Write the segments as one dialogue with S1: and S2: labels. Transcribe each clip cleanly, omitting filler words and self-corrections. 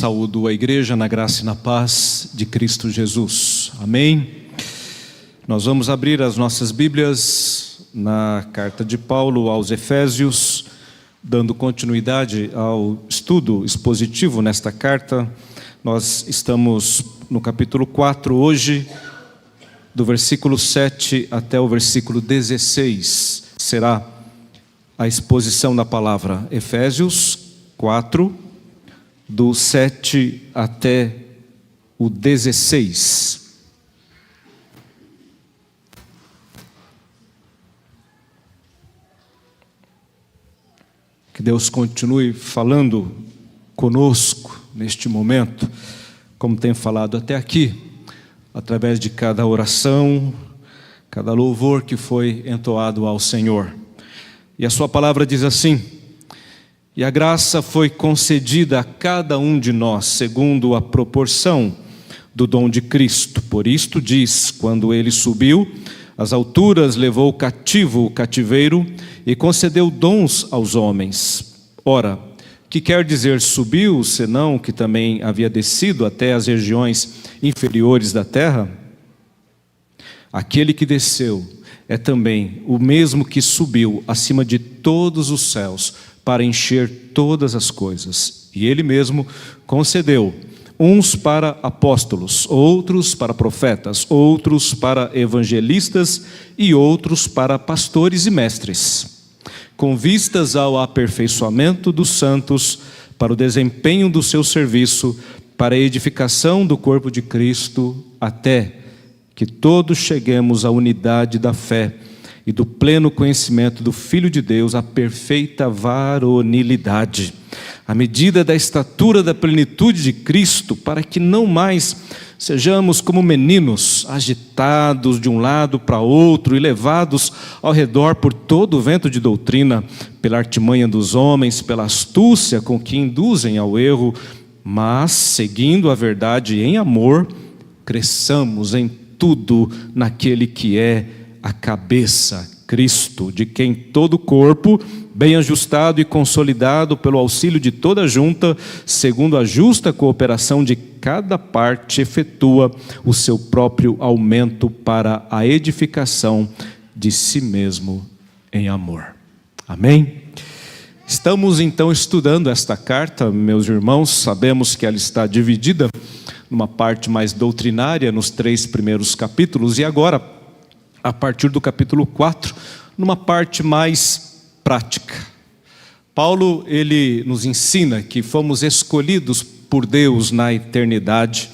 S1: Saúdo a igreja na graça e na paz de Cristo Jesus. Amém? Nós vamos abrir as nossas Bíblias na carta de Paulo aos Efésios, dando continuidade ao estudo expositivo nesta carta. Nós estamos no capítulo 4 hoje, do versículo 7 até o versículo 16. Será a exposição da palavra. Efésios 4, do 7 até o 16. Que Deus continue falando conosco neste momento, como tem falado até aqui, através de cada oração, cada louvor que foi entoado ao Senhor. E a sua palavra diz assim: e a graça foi concedida a cada um de nós, segundo a proporção do dom de Cristo. Por isto diz, quando ele subiu às alturas, levou cativo o cativeiro e concedeu dons aos homens. Ora, que quer dizer subiu, senão que também havia descido até as regiões inferiores da terra? Aquele que desceu é também o mesmo que subiu acima de todos os céus, para encher todas as coisas. E ele mesmo concedeu uns para apóstolos, outros para profetas, outros para evangelistas e outros para pastores e mestres, com vistas ao aperfeiçoamento dos santos, para o desempenho do seu serviço, para a edificação do corpo de Cristo, até que todos cheguemos à unidade da fé e do pleno conhecimento do Filho de Deus, a perfeita varonilidade, à medida da estatura da plenitude de Cristo, para que não mais sejamos como meninos, agitados de um lado para outro e levados ao redor por todo o vento de doutrina, pela artimanha dos homens, pela astúcia com que induzem ao erro, mas, seguindo a verdade em amor, cresçamos em tudo naquele que é a cabeça, Cristo, de quem todo o corpo, bem ajustado e consolidado pelo auxílio de toda a junta, segundo a justa cooperação de cada parte, efetua o seu próprio aumento para a edificação de si mesmo em amor. Amém? Estamos então estudando esta carta, meus irmãos. Sabemos que ela está dividida numa parte mais doutrinária, nos 3 primeiros capítulos, e agora, a partir do capítulo 4, numa parte mais prática. Paulo, ele nos ensina que fomos escolhidos por Deus na eternidade,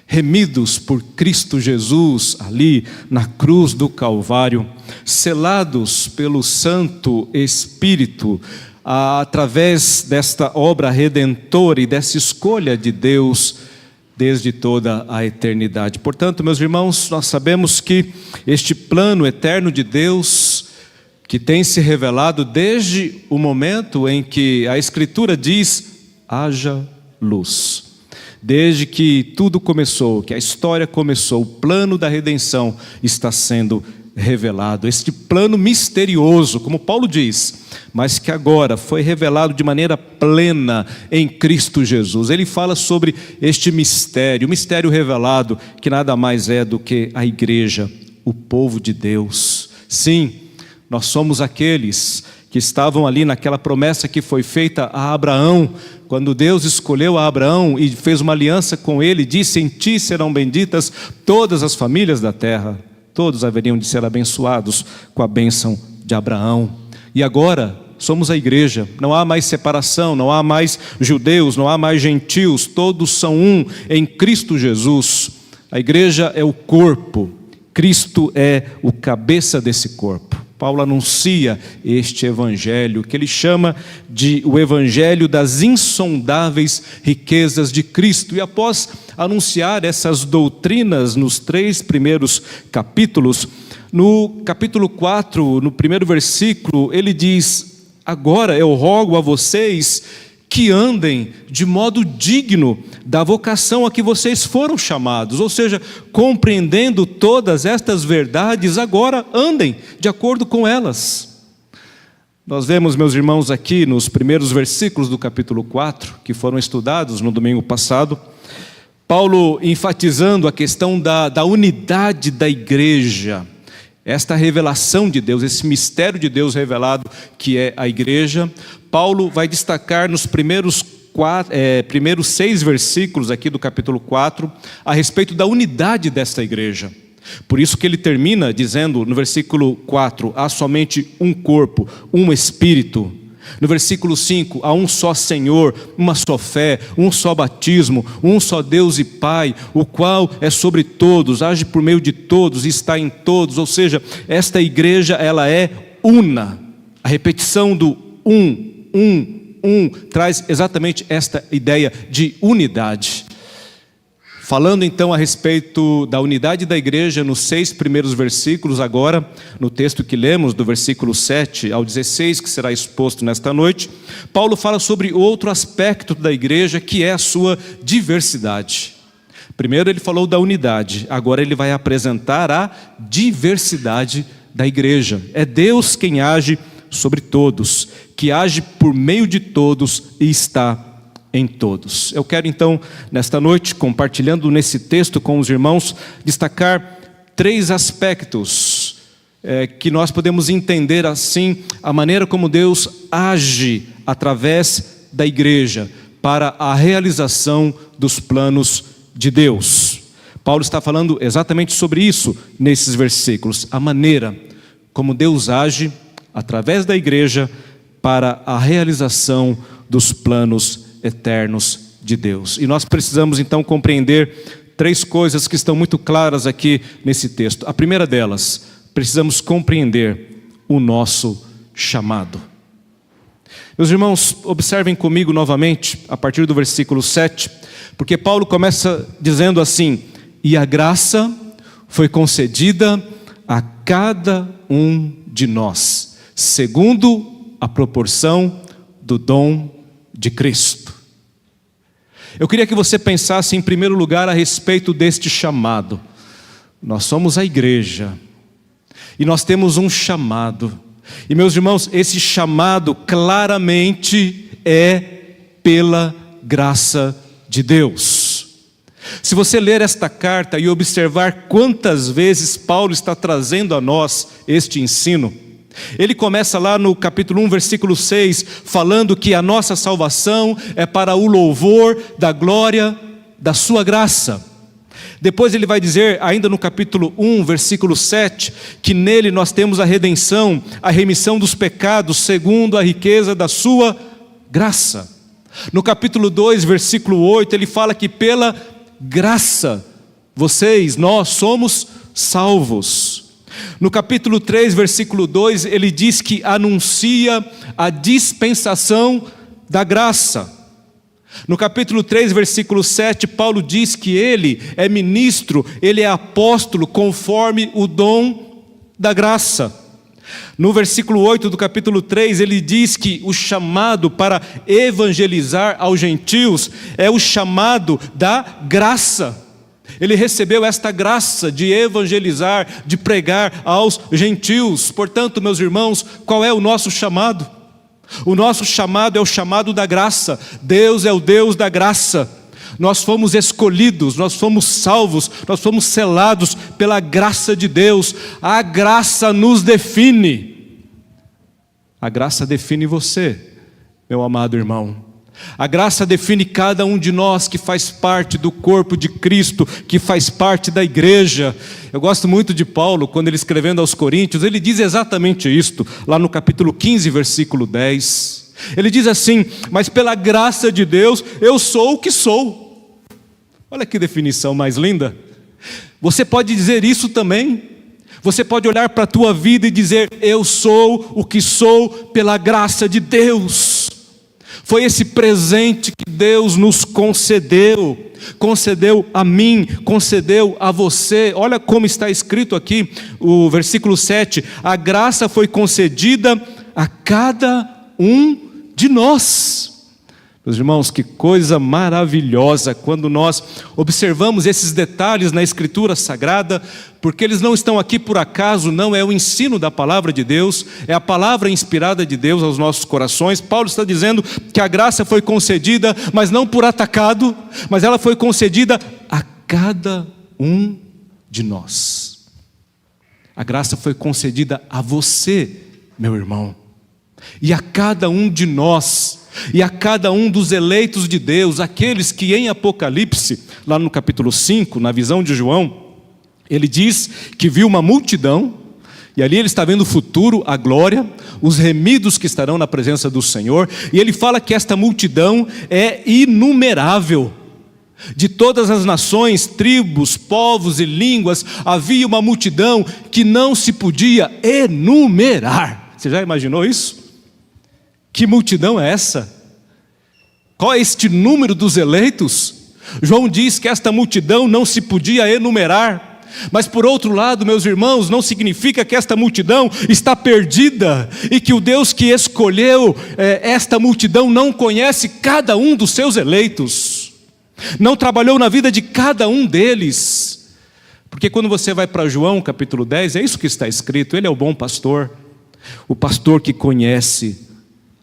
S1: remidos por Cristo Jesus ali na cruz do Calvário, selados pelo Santo Espírito, através desta obra redentora e dessa escolha de Deus desde toda a eternidade. Portanto, meus irmãos, nós sabemos que este plano eterno de Deus, que tem se revelado desde o momento em que a Escritura diz, haja luz. Desde que tudo começou, que a história começou, o plano da redenção está sendo revelado. Este plano misterioso, como Paulo diz, mas que agora foi revelado de maneira plena em Cristo Jesus. Ele fala sobre este mistério, o mistério revelado, que nada mais é do que a igreja, o povo de Deus. Sim, nós somos aqueles que estavam ali naquela promessa que foi feita a Abraão, quando Deus escolheu a Abraão e fez uma aliança com ele, disse, em ti serão benditas todas as famílias da terra. Todos haveriam de ser abençoados com a bênção de Abraão. E agora somos a igreja, não há mais separação, não há mais judeus, não há mais gentios, todos são um em Cristo Jesus. A igreja é o corpo, Cristo é o cabeça desse corpo. Paulo anuncia este evangelho, que ele chama de o evangelho das insondáveis riquezas de Cristo. E após anunciar essas doutrinas nos 3 primeiros capítulos, no capítulo 4, no primeiro versículo, ele diz, agora eu rogo a vocês que andem de modo digno da vocação a que vocês foram chamados. Ou seja, compreendendo todas estas verdades, agora andem de acordo com elas. Nós vemos, meus irmãos, aqui nos primeiros versículos do capítulo 4, que foram estudados no domingo passado, Paulo enfatizando a questão da unidade da igreja, esta revelação de Deus, esse mistério de Deus revelado que é a igreja. Paulo vai destacar nos primeiros 6 versículos aqui do capítulo 4, a respeito da unidade desta igreja. Por isso que ele termina dizendo no versículo 4, há somente um corpo, um espírito. No versículo 5, há um só Senhor, uma só fé, um só batismo, um só Deus e Pai, o qual é sobre todos, age por meio de todos e está em todos. Ou seja, esta igreja, ela é una. A repetição do um traz exatamente esta ideia de unidade. Falando então a respeito da unidade da igreja, nos 6 primeiros versículos, agora, no texto que lemos, do versículo 7 ao 16, que será exposto nesta noite, Paulo fala sobre outro aspecto da igreja, que é a sua diversidade. Primeiro ele falou da unidade, agora ele vai apresentar a diversidade da igreja. É Deus quem age sobre todos, que age por meio de todos e está em todos. Eu quero então, nesta noite, compartilhando nesse texto com os irmãos, destacar 3 aspectos que nós podemos entender assim, a maneira como Deus age através da igreja para a realização dos planos de Deus. Paulo está falando exatamente sobre isso nesses versículos, a maneira como Deus age através da igreja para a realização dos planos eternos de Deus. E nós precisamos então compreender 3 coisas que estão muito claras aqui nesse texto. A primeira delas, precisamos compreender o nosso chamado. Meus irmãos, observem comigo novamente, a partir do versículo 7, porque Paulo começa dizendo assim: e a graça foi concedida a cada um de nós, segundo a proporção do dom de Cristo. Eu queria que você pensasse em primeiro lugar a respeito deste chamado. Nós somos a igreja e nós temos um chamado. E meus irmãos, esse chamado claramente é pela graça de Deus. Se você ler esta carta e observar quantas vezes Paulo está trazendo a nós este ensino, ele começa lá no capítulo 1, versículo 6, falando que a nossa salvação é para o louvor da glória da sua graça. Depois ele vai dizer, ainda no capítulo 1, versículo 7, que nele nós temos a redenção, a remissão dos pecados, segundo a riqueza da sua graça. No capítulo 2, versículo 8, ele fala que pela graça, nós somos salvos. No capítulo 3, versículo 2, ele diz que anuncia a dispensação da graça. No capítulo 3, versículo 7, Paulo diz que ele é ministro, ele é apóstolo, conforme o dom da graça. No versículo 8 do capítulo 3, ele diz que o chamado para evangelizar aos gentios é o chamado da graça. Ele recebeu esta graça de evangelizar, de pregar aos gentios. Portanto, meus irmãos, qual é o nosso chamado? O nosso chamado é o chamado da graça. Deus é o Deus da graça. Nós fomos escolhidos, nós fomos salvos, nós fomos selados pela graça de Deus. A graça nos define. A graça define você, meu amado irmão. A graça define cada um de nós que faz parte do corpo de Cristo, que faz parte da igreja. Eu gosto muito de Paulo, quando ele escrevendo aos Coríntios, ele diz exatamente isto, lá no capítulo 15, versículo 10. Ele diz assim: mas pela graça de Deus, eu sou o que sou. Olha que definição mais linda. Você pode dizer isso também. Você pode olhar para a tua vida e dizer: eu sou o que sou pela graça de Deus. Foi esse presente que Deus nos concedeu a mim, concedeu a você. Olha como está escrito aqui, o versículo 7, a graça foi concedida a cada um de nós. Meus irmãos, que coisa maravilhosa quando nós observamos esses detalhes na Escritura Sagrada, porque eles não estão aqui por acaso, não, é o ensino da palavra de Deus, é a palavra inspirada de Deus aos nossos corações. Paulo está dizendo que a graça foi concedida, mas não por atacado, mas ela foi concedida a cada um de nós. A graça foi concedida a você, meu irmão, e a cada um de nós, e a cada um dos eleitos de Deus, aqueles que em Apocalipse, lá no capítulo 5, na visão de João, ele diz que viu uma multidão, e ali ele está vendo o futuro, a glória, os remidos que estarão na presença do Senhor, e ele fala que esta multidão é inumerável. De todas as nações, tribos, povos e línguas, havia uma multidão que não se podia enumerar. Você já imaginou isso? Que multidão é essa? Qual é este número dos eleitos? João diz que esta multidão não se podia enumerar. Mas por outro lado, meus irmãos, não significa que esta multidão está perdida e que o Deus que escolheu esta multidão não conhece cada um dos seus eleitos, não trabalhou na vida de cada um deles. Porque quando você vai para João capítulo 10, é isso que está escrito: ele é o bom pastor, o pastor que conhece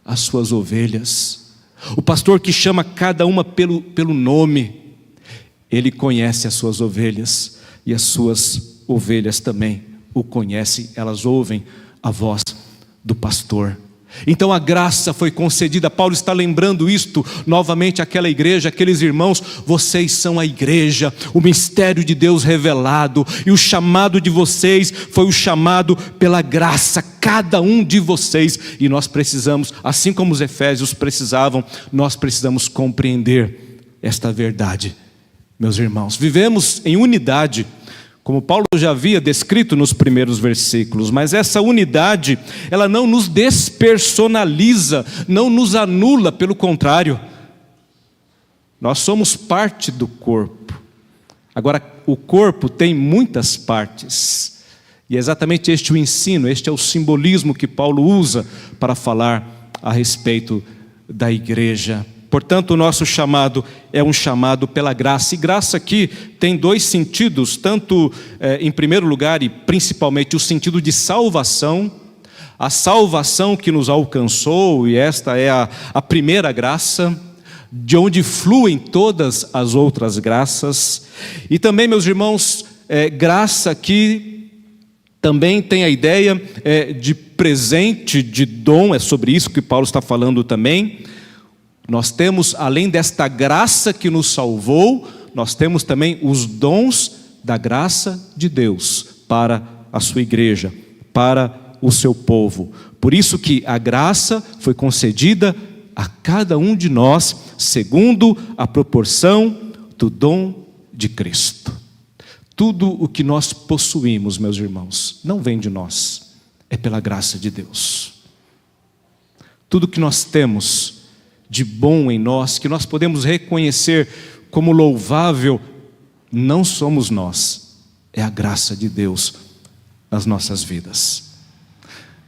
S1: as suas ovelhas, o pastor que chama cada uma pelo nome. Ele conhece as suas ovelhas, e as suas ovelhas também o conhecem, elas ouvem a voz do pastor. Então a graça foi concedida. Paulo está lembrando isto novamente àquela igreja, aqueles irmãos: vocês são a igreja, o mistério de Deus revelado, e o chamado de vocês foi o chamado pela graça, cada um de vocês, e nós precisamos, assim como os efésios precisavam, nós precisamos compreender esta verdade. Meus irmãos, vivemos em unidade, como Paulo já havia descrito nos primeiros versículos, mas essa unidade, ela não nos despersonaliza, não nos anula, pelo contrário, nós somos parte do corpo. Agora, o corpo tem muitas partes, e é exatamente este o ensino, este é o simbolismo que Paulo usa para falar a respeito da igreja. Portanto, o nosso chamado é um chamado pela graça. E graça aqui tem dois sentidos, tanto em primeiro lugar e principalmente o sentido de salvação, a salvação que nos alcançou, e esta é a primeira graça, de onde fluem todas as outras graças. E também, meus irmãos, graça aqui também tem a ideia de presente, de dom, é sobre isso que Paulo está falando também. Nós temos, além desta graça que nos salvou, nós temos também os dons da graça de Deus para a sua igreja, para o seu povo. Por isso que a graça foi concedida a cada um de nós, segundo a proporção do dom de Cristo. Tudo o que nós possuímos, meus irmãos, não vem de nós, é pela graça de Deus. Tudo que nós temos de bom em nós, que nós podemos reconhecer como louvável, não somos nós, é a graça de Deus nas nossas vidas.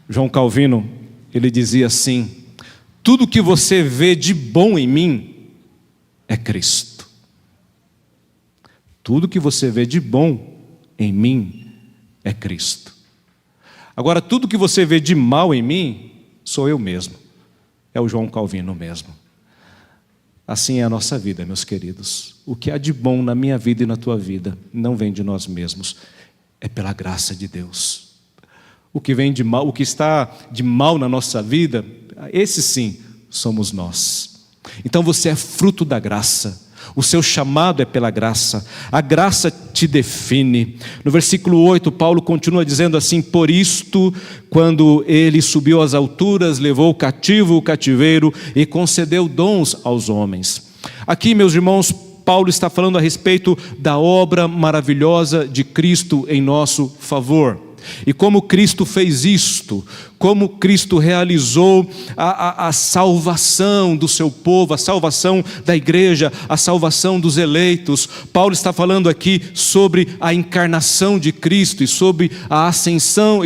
S1: João Calvino, ele dizia assim: tudo que você vê de bom em mim é Cristo. Tudo que você vê de bom em mim é Cristo. Agora, tudo que você vê de mal em mim, sou eu mesmo. É o João Calvino mesmo. Assim é a nossa vida, meus queridos. O que há de bom na minha vida e na tua vida não vem de nós mesmos, é pela graça de Deus. O que vem de mal, o que está de mal na nossa vida, esse sim somos nós. Então você é fruto da graça. O seu chamado é pela graça, a graça te define. No versículo 8, Paulo continua dizendo assim: por isto, quando ele subiu às alturas, levou cativo o cativeiro e concedeu dons aos homens. Aqui, meus irmãos, Paulo está falando a respeito da obra maravilhosa de Cristo em nosso favor. E como Cristo fez isto, como Cristo realizou a salvação do seu povo, a salvação da igreja, a salvação dos eleitos. Paulo está falando aqui sobre a encarnação de Cristo e sobre a ascensão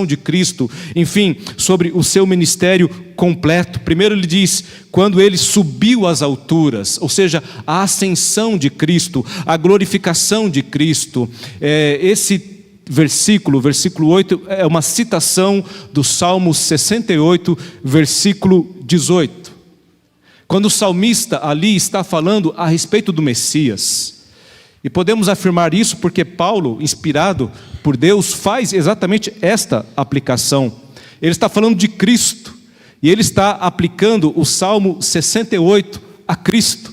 S1: de Cristo, enfim, sobre o seu ministério completo. Primeiro ele diz, quando ele subiu às alturas, ou seja, a ascensão de Cristo, a glorificação de Cristo. Esse versículo 8, é uma citação do Salmo 68, versículo 18. Quando o salmista ali está falando a respeito do Messias. E podemos afirmar isso porque Paulo, inspirado por Deus, faz exatamente esta aplicação. Ele está falando de Cristo, e ele está aplicando o Salmo 68 a Cristo.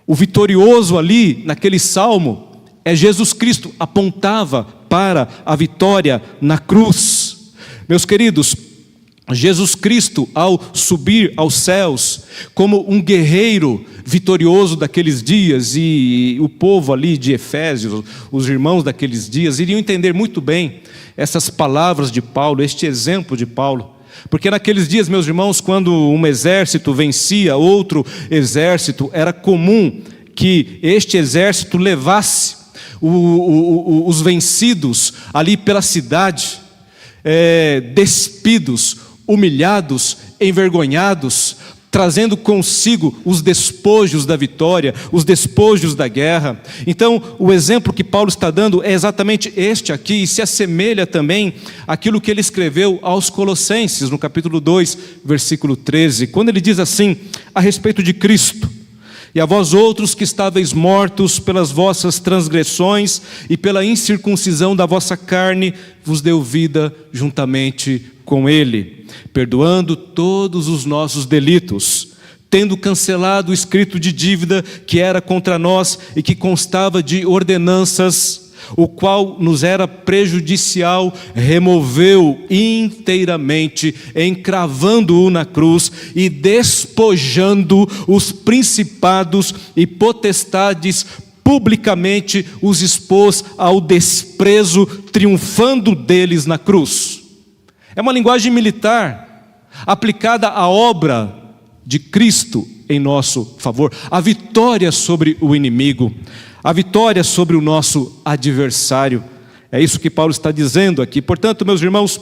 S1: O vitorioso ali, naquele salmo, é Jesus Cristo, apontava para a vitória na cruz. Meus queridos, Jesus Cristo, ao subir aos céus, como um guerreiro vitorioso daqueles dias, e o povo ali de Efésios, os irmãos daqueles dias, iriam entender muito bem essas palavras de Paulo, este exemplo de Paulo. Porque naqueles dias, meus irmãos, quando um exército vencia outro exército, era comum que este exército levasse os vencidos ali pela cidade, despidos, humilhados, envergonhados, trazendo consigo os despojos da vitória, os despojos da guerra. Então, o exemplo que Paulo está dando é exatamente este aqui, e se assemelha também àquilo que ele escreveu aos Colossenses, no capítulo 2, versículo 13, quando ele diz assim, a respeito de Cristo: e a vós outros que estáveis mortos pelas vossas transgressões e pela incircuncisão da vossa carne, vos deu vida juntamente com ele, perdoando todos os nossos delitos, tendo cancelado o escrito de dívida que era contra nós e que constava de ordenanças, o qual nos era prejudicial, removeu inteiramente, encravando-o na cruz e despojando os principados e potestades, publicamente os expôs ao desprezo, triunfando deles na cruz. É uma linguagem militar, aplicada à obra de Cristo em nosso favor, a vitória sobre o inimigo, a vitória sobre o nosso adversário. É isso que Paulo está dizendo aqui. Portanto, meus irmãos,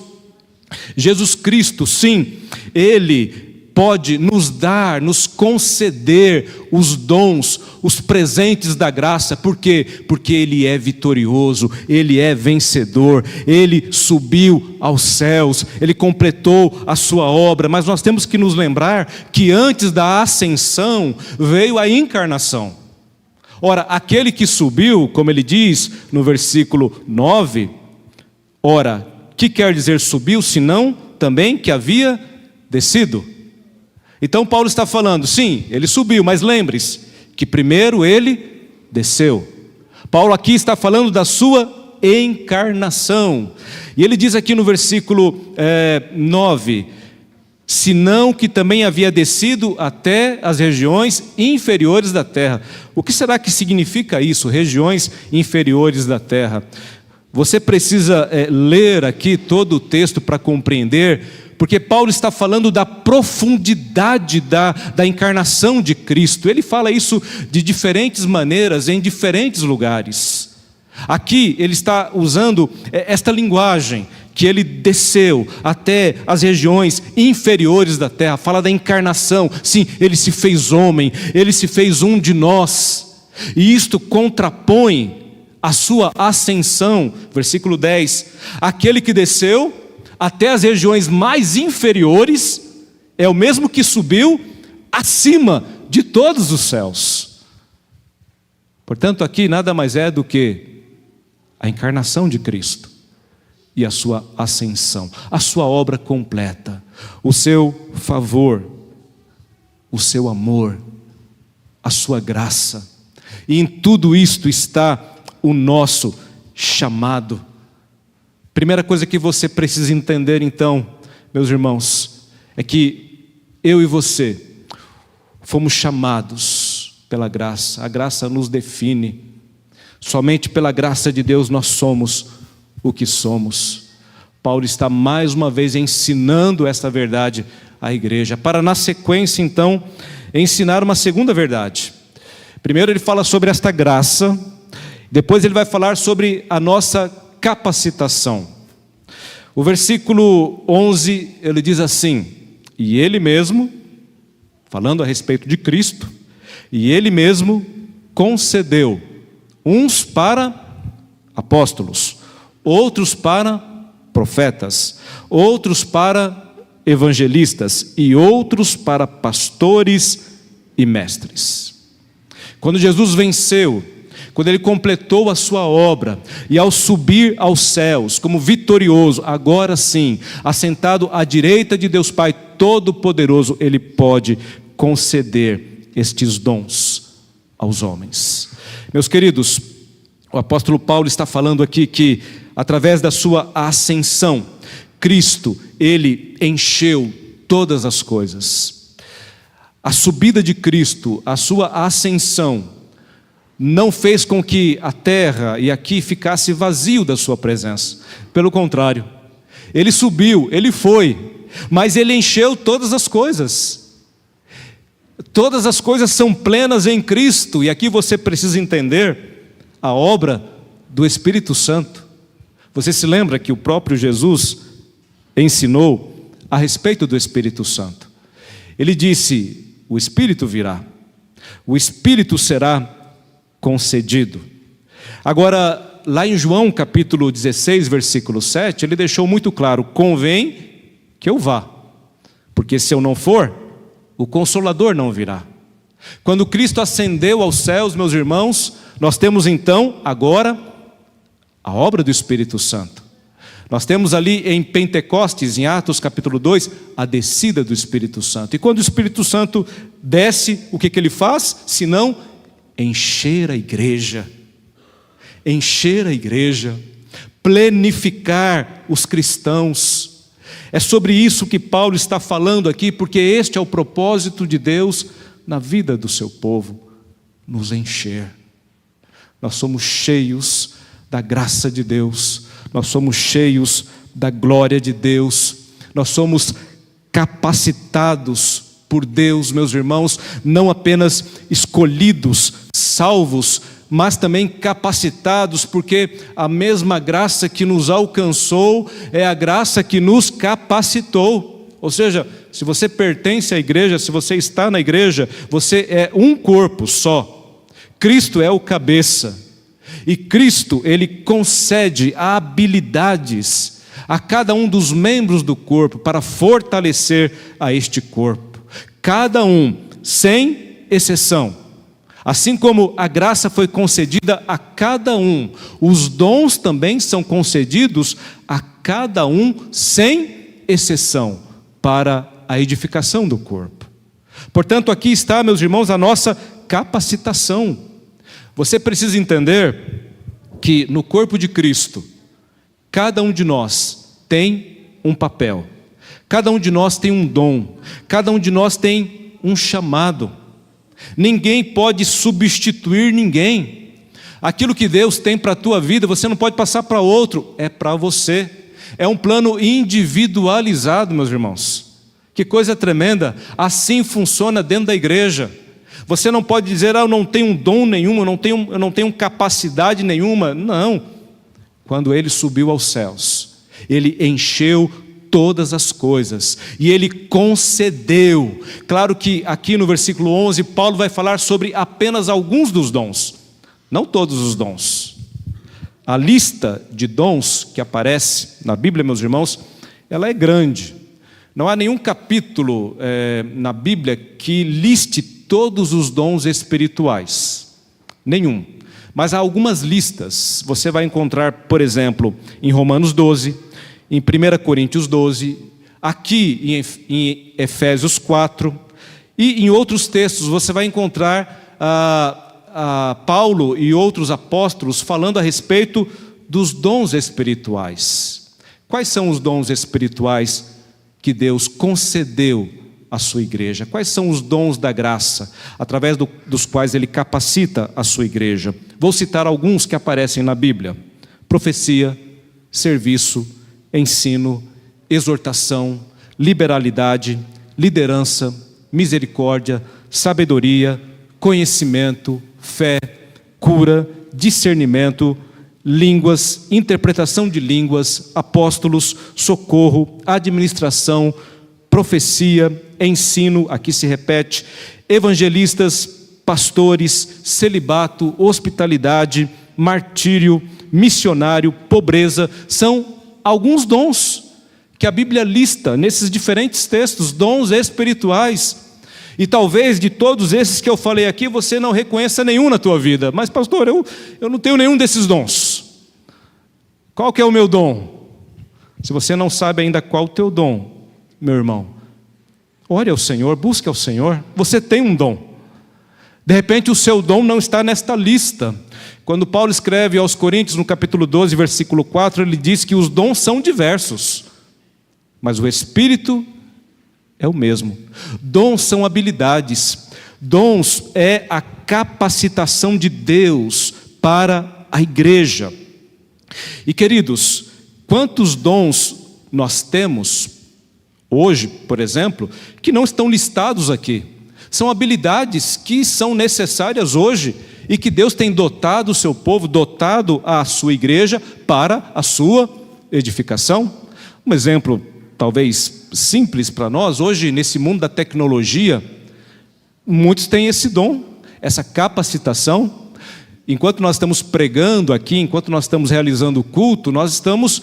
S1: Jesus Cristo, sim, Ele pode nos dar, nos conceder os dons, os presentes da graça. Por quê? Porque Ele é vitorioso, Ele é vencedor, Ele subiu aos céus, Ele completou a sua obra. Mas nós temos que nos lembrar que antes da ascensão veio a encarnação. Ora, aquele que subiu, como ele diz no versículo 9, ora, que quer dizer subiu, senão também que havia descido? Então Paulo está falando, sim, ele subiu, mas lembre-se que primeiro ele desceu. Paulo aqui está falando da sua encarnação. E ele diz aqui no versículo 9, senão que também havia descido até as regiões inferiores da terra. O que será que significa isso, regiões inferiores da terra? Você precisa ler aqui todo o texto para compreender, porque Paulo está falando da profundidade da encarnação de Cristo. Ele fala isso de diferentes maneiras, em diferentes lugares. Aqui ele está usando esta linguagem, que ele desceu até as regiões inferiores da terra, fala da encarnação. Sim, ele se fez homem, ele se fez um de nós, e isto contrapõe a sua ascensão. Versículo 10, aquele que desceu até as regiões mais inferiores é o mesmo que subiu acima de todos os céus. Portanto, aqui nada mais é do que a encarnação de Cristo e a sua ascensão, a sua obra completa, o seu favor, o seu amor, a sua graça. E em tudo isto está o nosso chamado. Primeira coisa que você precisa entender então, meus irmãos, é que eu e você fomos chamados pela graça. A graça nos define. Somente pela graça de Deus nós somos o que somos. Paulo está mais uma vez ensinando esta verdade à igreja, para na sequência então ensinar uma segunda verdade. Primeiro ele fala sobre esta graça, depois ele vai falar sobre a nossa capacitação. O versículo 11 ele diz assim: e ele mesmo, falando a respeito de Cristo, e ele mesmo concedeu uns para apóstolos, outros para profetas, outros para evangelistas e outros para pastores e mestres. Quando Jesus venceu, quando ele completou a sua obra, e ao subir aos céus como vitorioso, agora sim, assentado à direita de Deus Pai Todo-Poderoso, ele pode conceder estes dons aos homens. Meus queridos, o apóstolo Paulo está falando aqui que através da sua ascensão, Cristo, ele encheu todas as coisas. A subida de Cristo, a sua ascensão, não fez com que a terra e aqui ficasse vazio da sua presença. Pelo contrário, ele subiu, ele foi, mas ele encheu todas as coisas. Todas as coisas são plenas em Cristo, e aqui você precisa entender a obra do Espírito Santo. Você se lembra que o próprio Jesus ensinou a respeito do Espírito Santo. Ele disse: o Espírito virá, o Espírito será concedido. Agora, lá em João capítulo 16, versículo 7, ele deixou muito claro: convém que eu vá, porque se eu não for, o Consolador não virá. Quando Cristo ascendeu aos céus, meus irmãos, nós temos então agora a obra do Espírito Santo. Nós temos ali em Pentecostes, em Atos capítulo 2, a descida do Espírito Santo. E quando o Espírito Santo desce, o que ele faz? Senão encher a igreja, plenificar os cristãos. É sobre isso que Paulo está falando aqui, porque este é o propósito de Deus na vida do seu povo, nos encher. Nós somos cheios da graça de Deus, nós somos cheios da glória de Deus, nós somos capacitados por Deus, meus irmãos, não apenas escolhidos, salvos, mas também capacitados, porque a mesma graça que nos alcançou é a graça que nos capacitou. Ou seja, se você pertence à igreja, se você está na igreja, você é um corpo só. Cristo é o cabeça. E Cristo, ele concede habilidades a cada um dos membros do corpo para fortalecer a este corpo. Cada um, sem exceção. Assim como a graça foi concedida a cada um, os dons também são concedidos a cada um, sem exceção, para a edificação do corpo. Portanto, aqui está, meus irmãos, a nossa capacitação. Você precisa entender que no corpo de Cristo, cada um de nós tem um papel, cada um de nós tem um dom, cada um de nós tem um chamado. Ninguém pode substituir ninguém. Aquilo que Deus tem para a tua vida, você não pode passar para outro, é para você. É um plano individualizado, meus irmãos. Que coisa tremenda. Assim funciona dentro da igreja. Você não pode dizer: eu não tenho dom nenhum, eu não tenho capacidade nenhuma. Não. Quando ele subiu aos céus, ele encheu todas as coisas, e ele concedeu. Claro que aqui no versículo 11, Paulo vai falar sobre apenas alguns dos dons, não todos os dons. A lista de dons que aparece na Bíblia, meus irmãos, ela é grande. Não há nenhum capítulo na Bíblia que liste todos os dons espirituais, nenhum. Mas há algumas listas. Você vai encontrar, por exemplo, em Romanos 12, em 1 Coríntios 12, aqui em Efésios 4, e em outros textos você vai encontrar Paulo e outros apóstolos falando a respeito dos dons espirituais. Quais são os dons espirituais que Deus concedeu à sua igreja? Quais são os dons da graça, através dos quais Ele capacita a sua igreja? Vou citar alguns que aparecem na Bíblia: profecia, serviço, ensino, exortação, liberalidade, liderança, misericórdia, sabedoria, conhecimento, fé, cura, discernimento, línguas, interpretação de línguas, apóstolos, socorro, administração, profecia, ensino, aqui se repete, evangelistas, pastores, celibato, hospitalidade, martírio, missionário, pobreza, são alguns dons que a Bíblia lista nesses diferentes textos, dons espirituais. E talvez de todos esses que eu falei aqui, você não reconheça nenhum na tua vida. Mas pastor, eu não tenho nenhum desses dons. Qual que é o meu dom? Se você não sabe ainda qual o teu dom, meu irmão, ore ao Senhor, busque ao Senhor. Você tem um dom. De repente o seu dom não está nesta lista. Quando Paulo escreve aos Coríntios, no capítulo 12, versículo 4, ele diz que os dons são diversos, mas o Espírito é o mesmo. Dons são habilidades. Dons é a capacitação de Deus para a igreja. E queridos, quantos dons nós temos hoje, por exemplo, que não estão listados aqui? São habilidades que são necessárias hoje e que Deus tem dotado o seu povo, dotado a sua igreja para a sua edificação. Um exemplo talvez simples para nós, hoje nesse mundo da tecnologia, muitos têm esse dom, essa capacitação. Enquanto nós estamos pregando aqui, enquanto nós estamos realizando o culto, nós estamos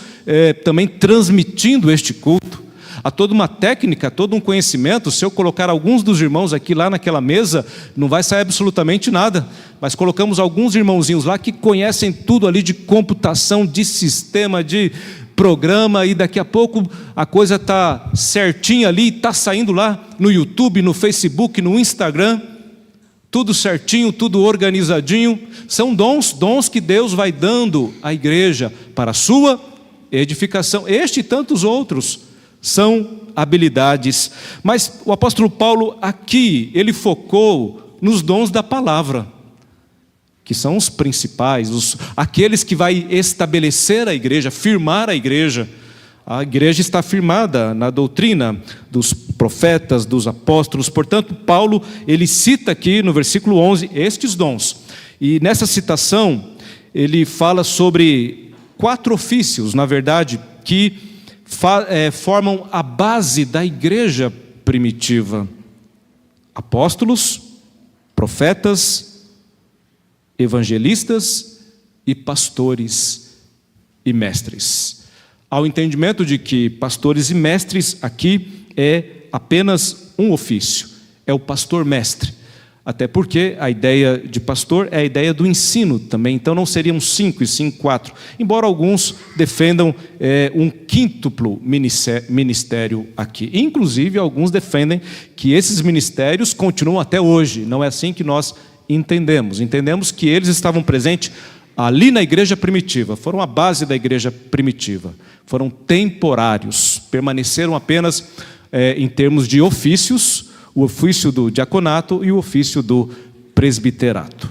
S1: também transmitindo este culto. Há toda uma técnica, todo um conhecimento. Se eu colocar alguns dos irmãos aqui lá naquela mesa, não vai sair absolutamente nada. Mas colocamos alguns irmãozinhos lá que conhecem tudo ali de computação, de sistema, de programa, e daqui a pouco a coisa está certinha ali, está saindo lá no YouTube, no Facebook, no Instagram, tudo certinho, tudo organizadinho. São dons que Deus vai dando à igreja para a sua edificação. Este e tantos outros são habilidades. Mas o apóstolo Paulo aqui, ele focou nos dons da palavra, que são os principais, aqueles que vai estabelecer a igreja, firmar a igreja. A igreja está firmada na doutrina dos profetas, dos apóstolos. Portanto, Paulo, ele cita aqui no versículo 11 estes dons. E nessa citação, ele fala sobre 4 ofícios, na verdade, que formam a base da igreja primitiva: apóstolos, profetas, evangelistas e pastores e mestres. Ao entendimento de que pastores e mestres aqui é apenas um ofício, é o pastor mestre. Até porque a ideia de pastor é a ideia do ensino também, então não seriam 5 e sim 4, embora alguns defendam um quíntuplo ministério aqui. Inclusive alguns defendem que esses ministérios continuam até hoje. Não é assim que nós entendemos que eles estavam presentes ali na igreja primitiva, foram a base da igreja primitiva, foram temporários, permaneceram apenas em termos de ofícios, o ofício do diaconato e o ofício do presbiterato.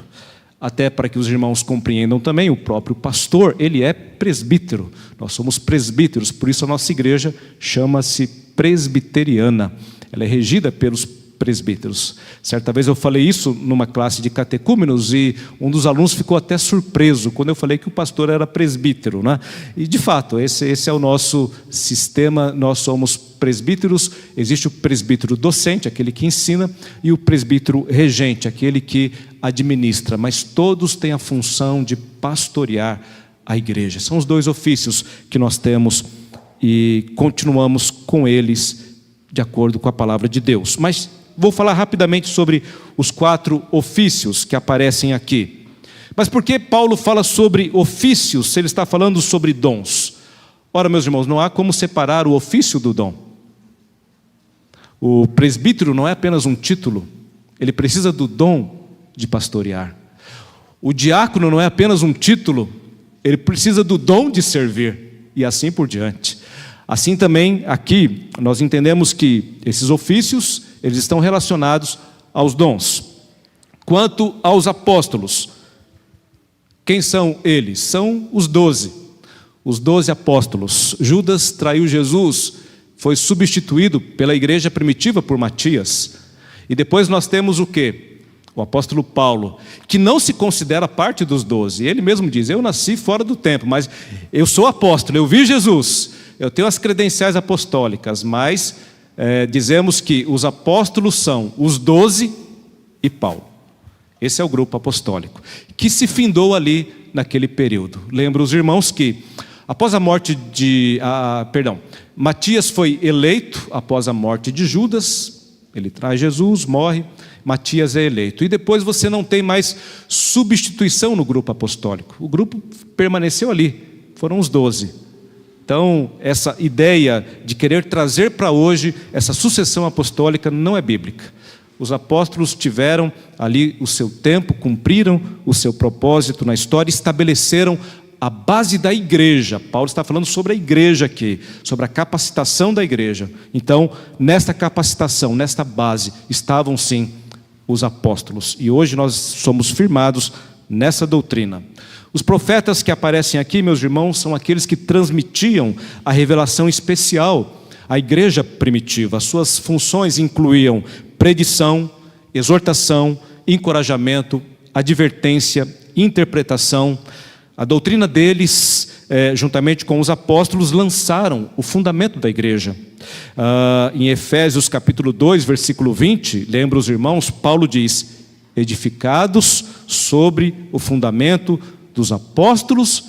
S1: Até para que os irmãos compreendam também, o próprio pastor, ele é presbítero, nós somos presbíteros, por isso a nossa igreja chama-se presbiteriana, ela é regida pelos presbíteros. Certa vez eu falei isso numa classe de catecúmenos e um dos alunos ficou até surpreso quando eu falei que o pastor era presbítero, né? E de fato, esse é o nosso sistema, nós somos presbíteros. Existe o presbítero docente, aquele que ensina, e o presbítero regente, aquele que administra, mas todos têm a função de pastorear a igreja. São os 2 ofícios que nós temos e continuamos com eles de acordo com a palavra de Deus. Mas vou falar rapidamente sobre os 4 ofícios que aparecem aqui. Mas por que Paulo fala sobre ofícios se ele está falando sobre dons? Ora, meus irmãos, não há como separar o ofício do dom. O presbítero não é apenas um título, ele precisa do dom de pastorear. O diácono não é apenas um título, ele precisa do dom de servir, e assim por diante. Assim também aqui nós entendemos que esses ofícios, eles estão relacionados aos dons. Quanto aos apóstolos, quem são eles? São os 12. os 12 apóstolos. Judas traiu Jesus, foi substituído pela igreja primitiva por Matias. E depois nós temos o quê? O apóstolo Paulo, que não se considera parte dos 12. Ele mesmo diz: eu nasci fora do tempo, mas eu sou apóstolo, eu vi Jesus, eu tenho as credenciais apostólicas, mas dizemos que os apóstolos são os 12 e Paulo. Esse é o grupo apostólico, que se findou ali naquele período. Lembro os irmãos que, após a morte de... Matias foi eleito após a morte de Judas, ele traz Jesus, morre, Matias é eleito. E depois você não tem mais substituição no grupo apostólico. O grupo permaneceu ali, foram os 12. Então, essa ideia de querer trazer para hoje essa sucessão apostólica não é bíblica. Os apóstolos tiveram ali o seu tempo, cumpriram o seu propósito na história, estabeleceram a base da igreja. Paulo está falando sobre a igreja aqui, sobre a capacitação da igreja. Então, nesta capacitação, nesta base, estavam sim os apóstolos. E hoje nós somos firmados nessa doutrina. Os profetas que aparecem aqui, meus irmãos, são aqueles que transmitiam a revelação especial à igreja primitiva. As suas funções incluíam predição, exortação, encorajamento, advertência, interpretação. A doutrina deles, juntamente com os apóstolos, lançaram o fundamento da igreja. Em Efésios capítulo 2, versículo 20, lembra os irmãos, Paulo diz: edificados sobre o fundamento dos apóstolos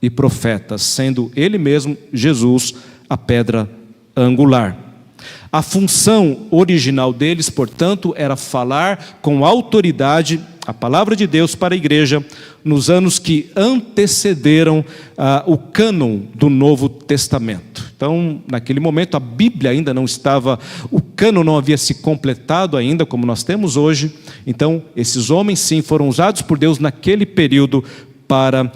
S1: e profetas, sendo ele mesmo, Jesus, a pedra angular. A função original deles, portanto, era falar com autoridade a palavra de Deus para a igreja nos anos que antecederam o cânon do Novo Testamento. Então, naquele momento, a Bíblia ainda não estava, o cânon não havia se completado ainda, como nós temos hoje. Então, esses homens, sim, foram usados por Deus naquele período para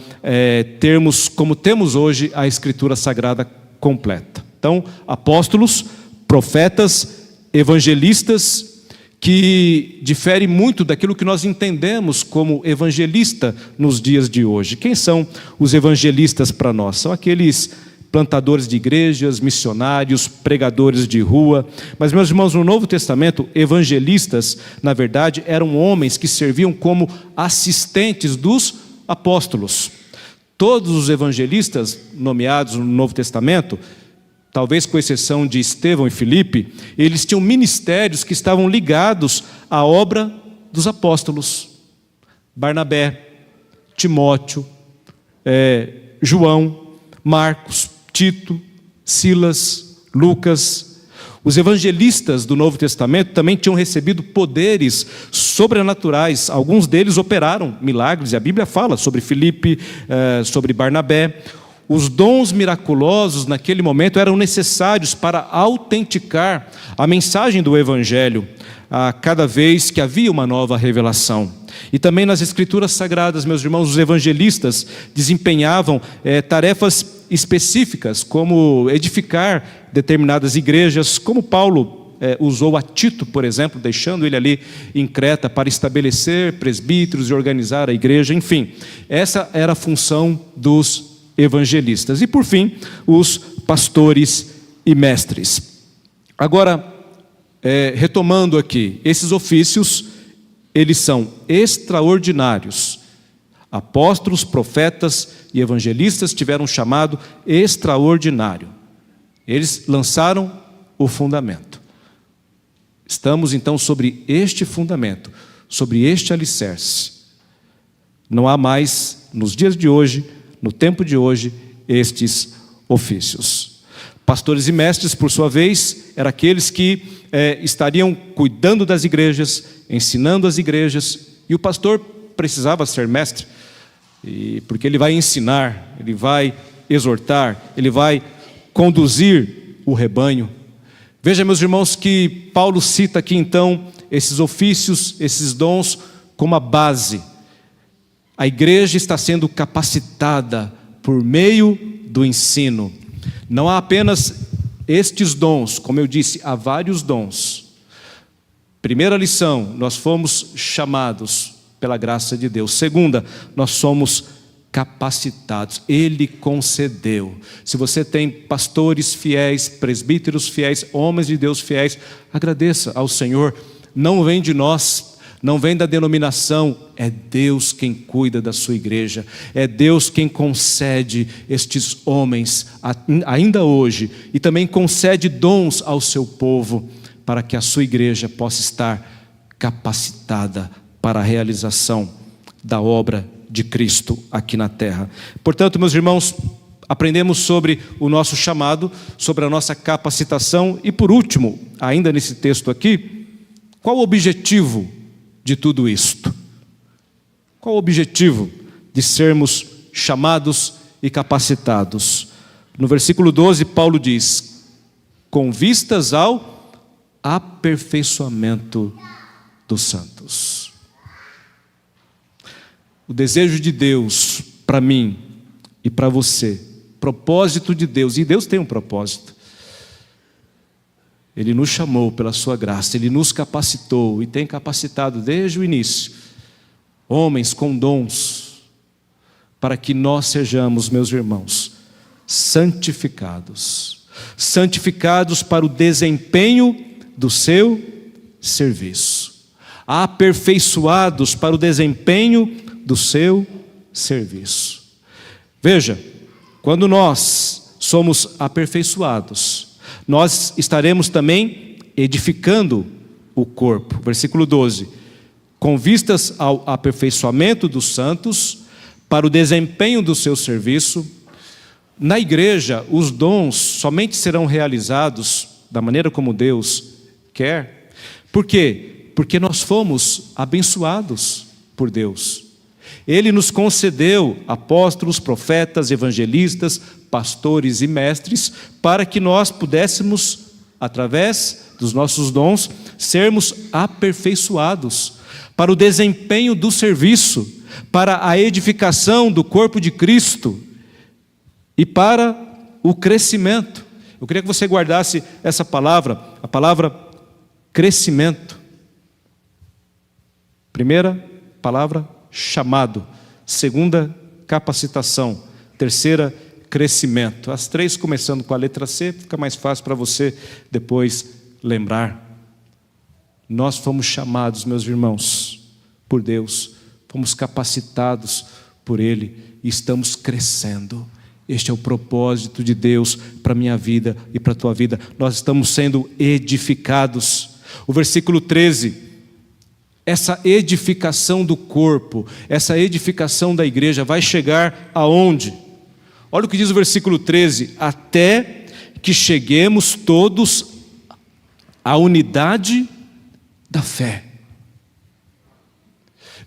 S1: termos, como temos hoje, a Escritura Sagrada completa. Então, apóstolos, profetas, evangelistas, que difere muito daquilo que nós entendemos como evangelista nos dias de hoje. Quem são os evangelistas para nós? São aqueles plantadores de igrejas, missionários, pregadores de rua. Mas, meus irmãos, no Novo Testamento, evangelistas, na verdade, eram homens que serviam como assistentes dos apóstolos. Todos os evangelistas nomeados no Novo Testamento, talvez com exceção de Estevão e Filipe, eles tinham ministérios que estavam ligados à obra dos apóstolos. Barnabé, Timóteo, João, Marcos, Tito, Silas, Lucas. Os evangelistas do Novo Testamento também tinham recebido poderes sobrenaturais. Alguns deles operaram milagres, e a Bíblia fala sobre Filipe, sobre Barnabé. Os dons miraculosos naquele momento eram necessários para autenticar a mensagem do Evangelho a cada vez que havia uma nova revelação. E também nas Escrituras Sagradas, meus irmãos, os evangelistas desempenhavam tarefas específicas, como edificar determinadas igrejas, como Paulo usou a Tito, por exemplo, deixando ele ali em Creta para estabelecer presbíteros e organizar a igreja. Enfim, essa era a função dos evangelistas. E por fim, os pastores e mestres. Agora, retomando aqui, esses ofícios, eles são extraordinários. Apóstolos, profetas e evangelistas tiveram um chamado extraordinário. Eles lançaram o fundamento. Estamos então sobre este fundamento, sobre este alicerce. Não há mais, nos dias de hoje, no tempo de hoje, estes ofícios. Pastores e mestres, por sua vez, eram aqueles que estariam cuidando das igrejas, ensinando as igrejas, e o pastor precisava ser mestre, porque ele vai ensinar, ele vai exortar, ele vai conduzir o rebanho. Veja, meus irmãos, que Paulo cita aqui então esses ofícios, esses dons como a base. A igreja está sendo capacitada por meio do ensino. Não há apenas estes dons, como eu disse, há vários dons. Primeira lição, nós fomos chamados pela graça de Deus. Segunda, nós somos capacitados. Ele concedeu. Se você tem pastores fiéis, presbíteros fiéis, homens de Deus fiéis, agradeça ao Senhor. Não vem de nós, não vem da denominação, é Deus quem cuida da sua igreja, é Deus quem concede estes homens ainda hoje, e também concede dons ao seu povo, para que a sua igreja possa estar capacitada para a realização da obra de Cristo aqui na terra. Portanto, meus irmãos, aprendemos sobre o nosso chamado, sobre a nossa capacitação, e por último, ainda nesse texto aqui, qual o objetivo de tudo isto? Qual o objetivo de sermos chamados e capacitados? No versículo 12, Paulo diz: com vistas ao aperfeiçoamento dos santos. O desejo de Deus para mim e para você, propósito de Deus, e Deus tem um propósito. Ele nos chamou pela sua graça, Ele nos capacitou e tem capacitado desde o início homens com dons, para que nós sejamos, meus irmãos, santificados para o desempenho do seu serviço, aperfeiçoados para o desempenho do seu serviço. Veja, quando nós somos aperfeiçoados, nós estaremos também edificando o corpo. Versículo 12: com vistas ao aperfeiçoamento dos santos, para o desempenho do seu serviço. Na igreja, os dons somente serão realizados da maneira como Deus quer. Por quê? Porque nós fomos abençoados por Deus. Ele nos concedeu apóstolos, profetas, evangelistas, pastores e mestres, para que nós pudéssemos, através dos nossos dons, sermos aperfeiçoados para o desempenho do serviço, para a edificação do corpo de Cristo e para o crescimento. Eu queria que você guardasse essa palavra, a palavra crescimento. Primeira palavra, chamado. Segunda, capacitação. Terceira, crescimento. As três começando com a letra C, fica mais fácil para você depois lembrar. Nós fomos chamados, meus irmãos, por Deus, fomos capacitados por Ele e estamos crescendo. Este é o propósito de Deus para a minha vida e para a tua vida. Nós estamos sendo edificados. O versículo 13, essa edificação do corpo, essa edificação da igreja vai chegar aonde? Olha o que diz o versículo 13: até que cheguemos todos à unidade da fé.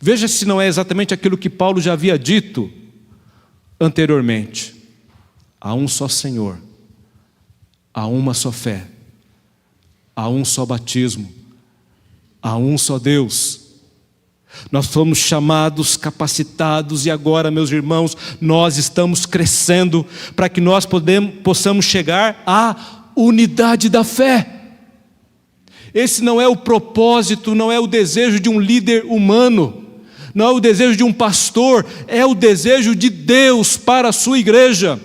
S1: Veja se não é exatamente aquilo que Paulo já havia dito anteriormente. Há um só Senhor, há uma só fé, há um só batismo, há um só Deus. Nós fomos chamados, capacitados, e agora, meus irmãos, nós estamos crescendo para que nós possamos chegar à unidade da fé. Esse não é o propósito, não é o desejo de um líder humano, não é o desejo de um pastor, é o desejo de Deus para a sua igreja,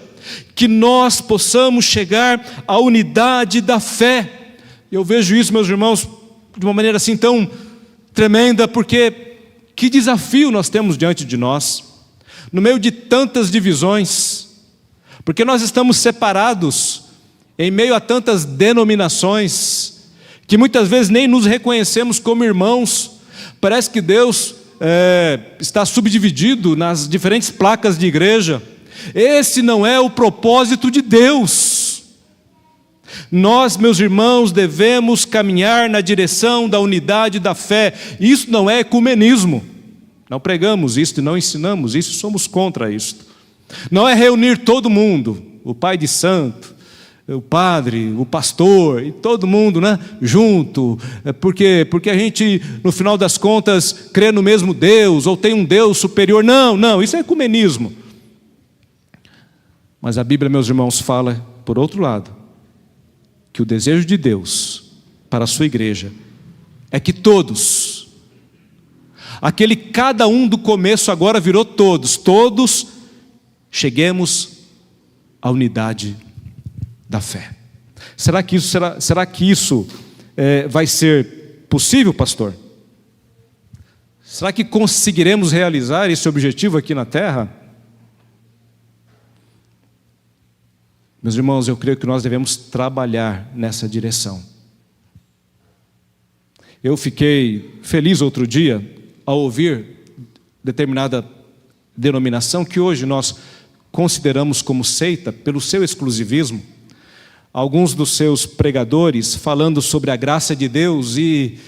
S1: que nós possamos chegar à unidade da fé. Eu vejo isso, meus irmãos, de uma maneira assim tão tremenda, porque que desafio nós temos diante de nós, no meio de tantas divisões, porque nós estamos separados, em meio a tantas denominações, que muitas vezes nem nos reconhecemos como irmãos. Parece que Deus está subdividido nas diferentes placas de igreja. Esse não é o propósito de Deus. Nós, meus irmãos, devemos caminhar na direção da unidade da fé. Isso não é ecumenismo. Não pregamos isso e não ensinamos isso, somos contra isso. Não é reunir todo mundo, o pai de santo, o padre, o pastor e todo mundo, né, junto, porque a gente, no final das contas, crê no mesmo Deus ou tem um Deus superior. Não, isso é ecumenismo. Mas a Bíblia, meus irmãos, fala, por outro lado, que o desejo de Deus para a sua igreja é que todos, aquele cada um do começo agora virou todos cheguemos à unidade da fé. Será que isso vai ser possível, pastor? Será que conseguiremos realizar esse objetivo aqui na terra? Meus irmãos, eu creio que nós devemos trabalhar nessa direção. Eu fiquei feliz outro dia ao ouvir determinada denominação que hoje nós consideramos como seita pelo seu exclusivismo. Alguns dos seus pregadores falando sobre a graça de Deus e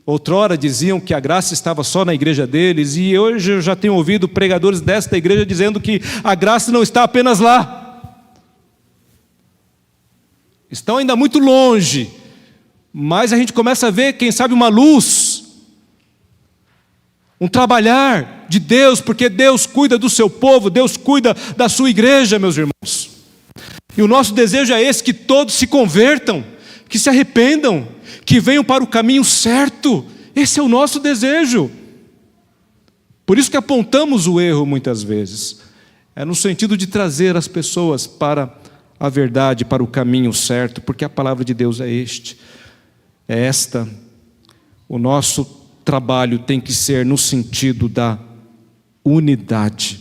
S1: outrora diziam que a graça estava só na igreja deles, e hoje eu já tenho ouvido pregadores desta igreja dizendo que a graça não está apenas lá. Estão ainda muito longe, mas a gente começa a ver, quem sabe, uma luz, um trabalhar de Deus, porque Deus cuida do seu povo, Deus cuida da sua igreja, meus irmãos. E o nosso desejo é esse, que todos se convertam, que se arrependam, que venham para o caminho certo. Esse é o nosso desejo. Por isso que apontamos o erro muitas vezes. É no sentido de trazer as pessoas para a verdade, para o caminho certo, porque a palavra de Deus é esta. O nosso trabalho tem que ser no sentido da unidade.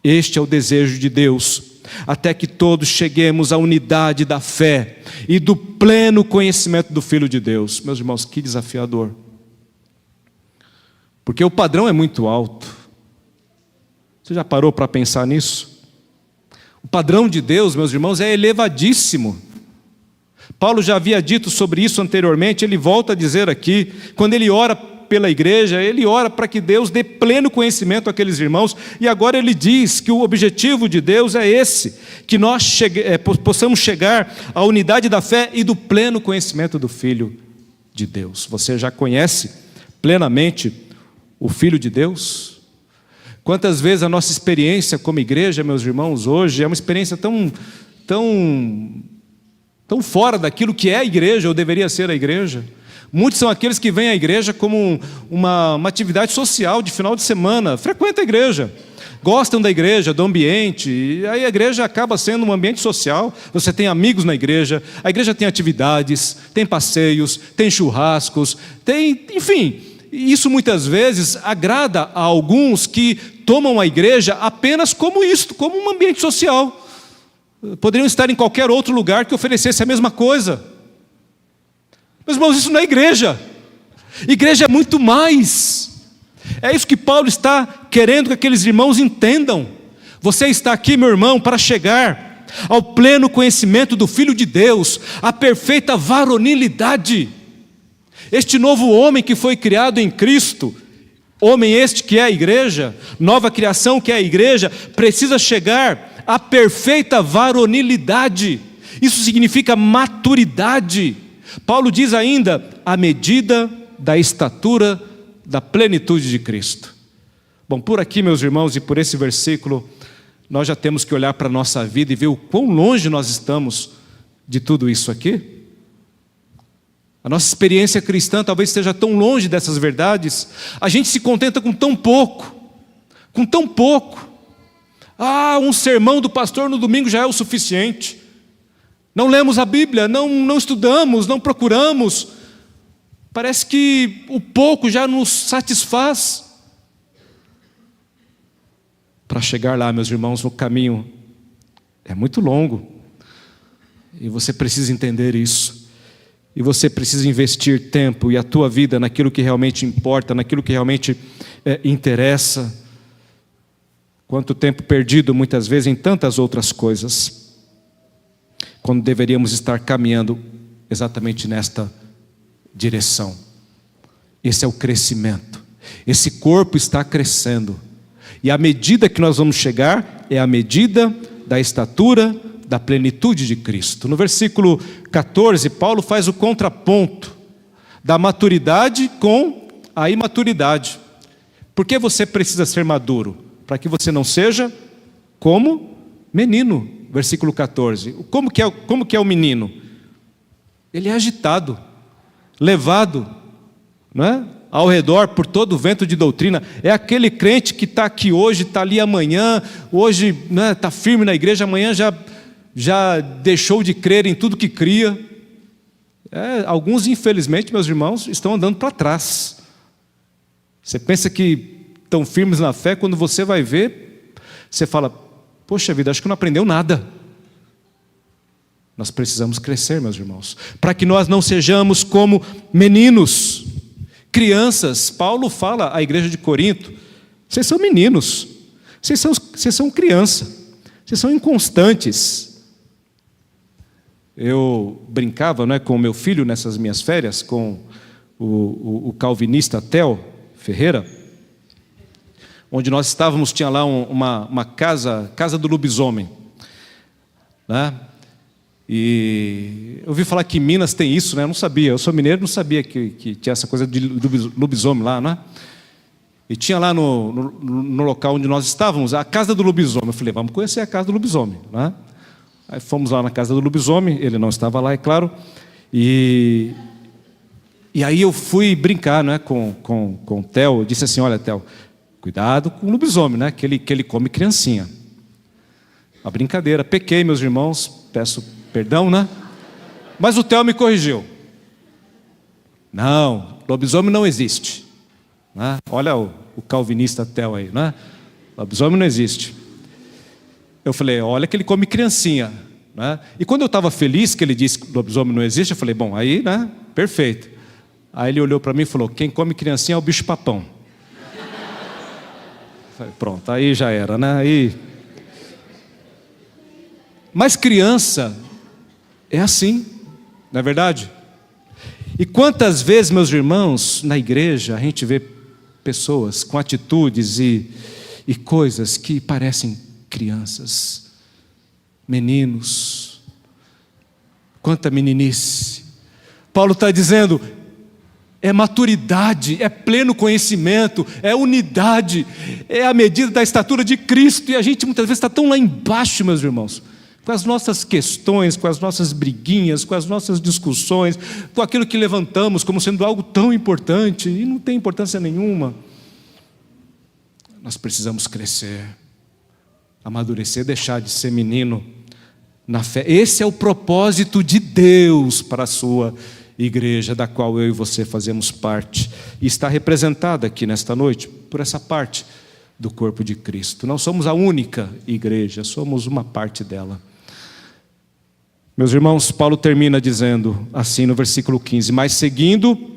S1: Este é o desejo de Deus, até que todos cheguemos à unidade da fé e do pleno conhecimento do Filho de Deus. Meus irmãos, que desafiador. Porque o padrão é muito alto. Você já parou para pensar nisso? O padrão de Deus, meus irmãos, é elevadíssimo. Paulo já havia dito sobre isso anteriormente, ele volta a dizer aqui, quando ele ora pela igreja, ele ora para que Deus dê pleno conhecimento àqueles irmãos, e agora ele diz que o objetivo de Deus é esse, que nós possamos chegar à unidade da fé e do pleno conhecimento do Filho de Deus. Você já conhece plenamente o Filho de Deus? Quantas vezes a nossa experiência como igreja, meus irmãos, hoje é uma experiência tão fora daquilo que é a igreja, ou deveria ser a igreja. Muitos são aqueles que vêm à igreja como uma atividade social de final de semana, frequentam a igreja, gostam da igreja, do ambiente, e aí a igreja acaba sendo um ambiente social. Você tem amigos na igreja, a igreja tem atividades, tem passeios, tem churrascos, enfim, isso muitas vezes agrada a alguns que tomam a igreja apenas como isto, como um ambiente social. Poderiam estar em qualquer outro lugar que oferecesse a mesma coisa. Meus irmãos, isso não é igreja. Igreja é muito mais. É isso que Paulo está querendo que aqueles irmãos entendam. Você está aqui, meu irmão, para chegar ao pleno conhecimento do Filho de Deus, à perfeita varonilidade. Este novo homem que foi criado em Cristo, homem este que é a igreja, nova criação que é a igreja, precisa chegar à perfeita varonilidade. Isso significa maturidade. Paulo diz ainda, à medida da estatura da plenitude de Cristo. Bom, por aqui, meus irmãos, e por esse versículo, nós já temos que olhar para a nossa vida e ver o quão longe nós estamos de tudo isso aqui. A nossa experiência cristã talvez esteja tão longe dessas verdades. A gente se contenta com tão pouco. Com tão pouco. Um sermão do pastor no domingo já é o suficiente. Não lemos a Bíblia, não estudamos, não procuramos. Parece que o pouco já nos satisfaz. Para chegar lá, meus irmãos, o caminho é muito longo. E você precisa entender isso. E você precisa investir tempo e a tua vida naquilo que realmente importa, naquilo que realmente interessa. Quanto tempo perdido muitas vezes em tantas outras coisas, quando deveríamos estar caminhando exatamente nesta direção. Esse é o crescimento. Esse corpo está crescendo. E a medida que nós vamos chegar é a medida da estatura da plenitude de Cristo. No versículo 14, Paulo faz o contraponto da maturidade com a imaturidade. Por que você precisa ser maduro? Para que você não seja como menino. Versículo 14. Como que é o menino? Ele é agitado, levado, não é? ao redor por todo o vento de doutrina. É aquele crente que está aqui hoje, está ali amanhã, hoje está firme na igreja, amanhã já deixou de crer em tudo que cria. Alguns, infelizmente, meus irmãos, estão andando para trás. Você pensa que estão firmes na fé, quando você vai ver, você fala: poxa vida, acho que não aprendeu nada. Nós precisamos crescer, meus irmãos, para que nós não sejamos como meninos, crianças. Paulo fala à igreja de Corinto: vocês são meninos, vocês são criança, vocês são inconstantes. Eu brincava, com o meu filho nessas minhas férias, com o calvinista Theo Ferreira, onde nós estávamos, tinha lá uma casa do lobisomem, né? E eu ouvi falar que em Minas tem isso, né? Eu não sabia, eu sou mineiro, não sabia que tinha essa coisa de lobisomem lá, né? E tinha lá no local onde nós estávamos a casa do lobisomem. Eu falei: vamos conhecer a casa do lobisomem, né? Aí fomos lá na casa do lobisomem, ele não estava lá, é claro, e aí eu fui brincar, com o Theo. Eu disse assim: olha, Theo, cuidado com o lobisomem, que ele come criancinha. Uma brincadeira, pequei, meus irmãos, peço perdão, mas o Theo me corrigiu: não, lobisomem não existe, olha o calvinista Theo aí, lobisomem não existe. Eu falei: olha que ele come criancinha, E quando eu estava feliz que ele disse que lobisomem não existe, eu falei: bom, aí, perfeito. Aí ele olhou para mim e falou: quem come criancinha é o bicho papão. Falei: pronto, aí já era, Mas criança é assim, não é verdade? E quantas vezes, meus irmãos, na igreja a gente vê pessoas com atitudes e coisas que parecem crianças, meninos. Quanta meninice. Paulo está dizendo: é maturidade, é pleno conhecimento, é unidade, é a medida da estatura de Cristo. E a gente muitas vezes está tão lá embaixo, meus irmãos, com as nossas questões, com as nossas briguinhas, com as nossas discussões, com aquilo que levantamos como sendo algo tão importante e não tem importância nenhuma. Nós precisamos crescer, amadurecer, deixar de ser menino na fé. Esse é o propósito de Deus para a sua igreja, da qual eu e você fazemos parte, e está representada aqui nesta noite por essa parte do corpo de Cristo. Não somos a única igreja, somos uma parte dela. Meus irmãos, Paulo termina dizendo assim no versículo 15: mas seguindo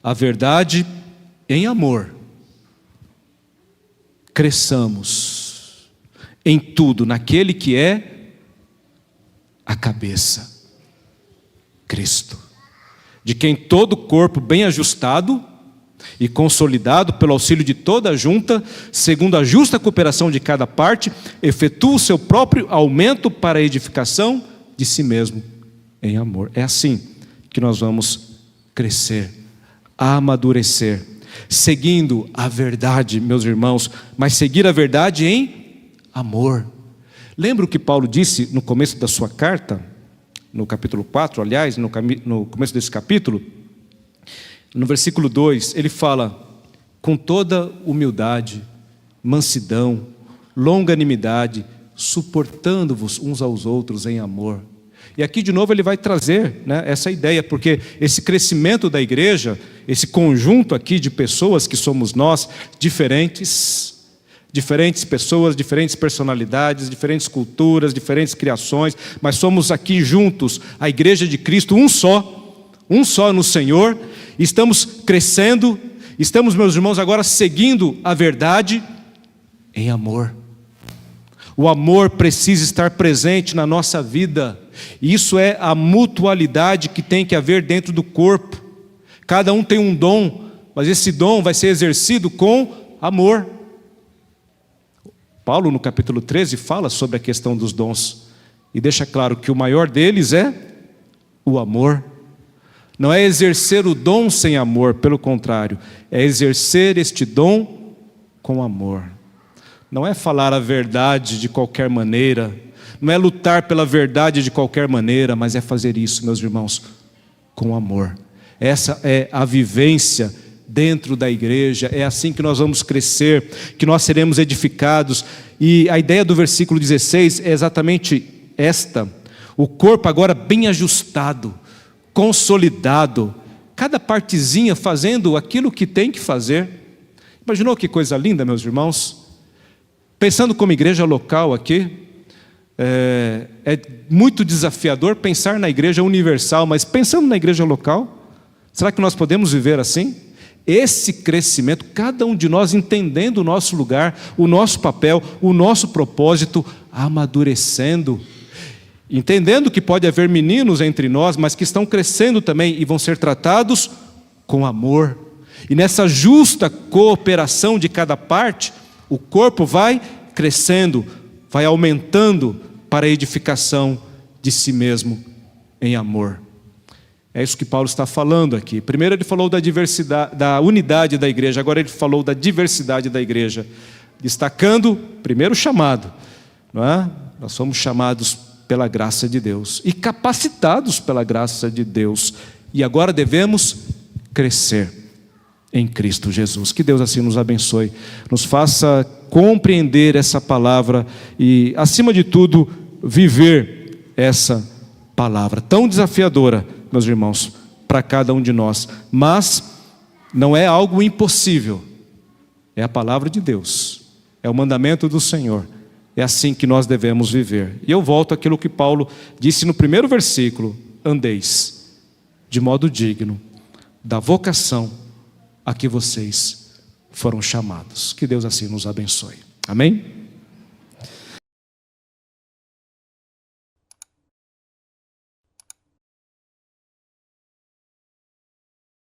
S1: a verdade em amor, cresçamos em tudo naquele que é a cabeça, Cristo, de quem todo o corpo bem ajustado e consolidado pelo auxílio de toda a junta, segundo a justa cooperação de cada parte, efetua o seu próprio aumento para a edificação de si mesmo em amor. É assim que nós vamos crescer, amadurecer, seguindo a verdade, meus irmãos, mas seguir a verdade em amor. Lembra o que Paulo disse no começo da sua carta, no capítulo 4, aliás, no começo desse capítulo? No versículo 2, ele fala: com toda humildade, mansidão, longanimidade, suportando-vos uns aos outros em amor. E aqui de novo ele vai trazer, essa ideia, porque esse crescimento da igreja, esse conjunto aqui de pessoas que somos nós, diferentes pessoas, diferentes personalidades, diferentes culturas, diferentes criações, mas somos aqui juntos, a igreja de Cristo, um só no Senhor. Estamos crescendo, estamos, meus irmãos, agora seguindo a verdade em amor. O amor precisa estar presente na nossa vida. Isso é a mutualidade que tem que haver dentro do corpo. Cada um tem um dom, mas esse dom vai ser exercido com amor. Paulo, no capítulo 13, fala sobre a questão dos dons e deixa claro que o maior deles é o amor. Não é exercer o dom sem amor, pelo contrário, é exercer este dom com amor. Não é falar a verdade de qualquer maneira, não é lutar pela verdade de qualquer maneira, mas é fazer isso, meus irmãos, com amor. Essa é a vivência dentro da igreja, é assim que nós vamos crescer, que nós seremos edificados. E a ideia do versículo 16 é exatamente esta: o corpo agora bem ajustado, consolidado, cada partezinha fazendo aquilo que tem que fazer. Imaginou que coisa linda, meus irmãos? Pensando como igreja local aqui, é muito desafiador pensar na igreja universal, mas pensando na igreja local, será que nós podemos viver assim? Esse crescimento, cada um de nós entendendo o nosso lugar, o nosso papel, o nosso propósito, amadurecendo, entendendo que pode haver meninos entre nós, mas que estão crescendo também e vão ser tratados com amor. E nessa justa cooperação de cada parte, o corpo vai crescendo, vai aumentando para a edificação de si mesmo em amor. É isso que Paulo está falando aqui. Primeiro ele falou da diversidade, da unidade da igreja, agora ele falou da diversidade da igreja, destacando primeiro o chamado, não é? Nós somos chamados pela graça de Deus e capacitados pela graça de Deus, e agora devemos crescer em Cristo Jesus. Que Deus assim nos abençoe, nos faça compreender essa palavra e, acima de tudo, viver essa palavra tão desafiadora, meus irmãos, para cada um de nós. Mas não é algo impossível, é a palavra de Deus, é o mandamento do Senhor. É assim que nós devemos viver. E eu volto àquilo que Paulo disse no primeiro versículo: andeis de modo digno da vocação a que vocês foram chamados. Que Deus assim nos abençoe. Amém?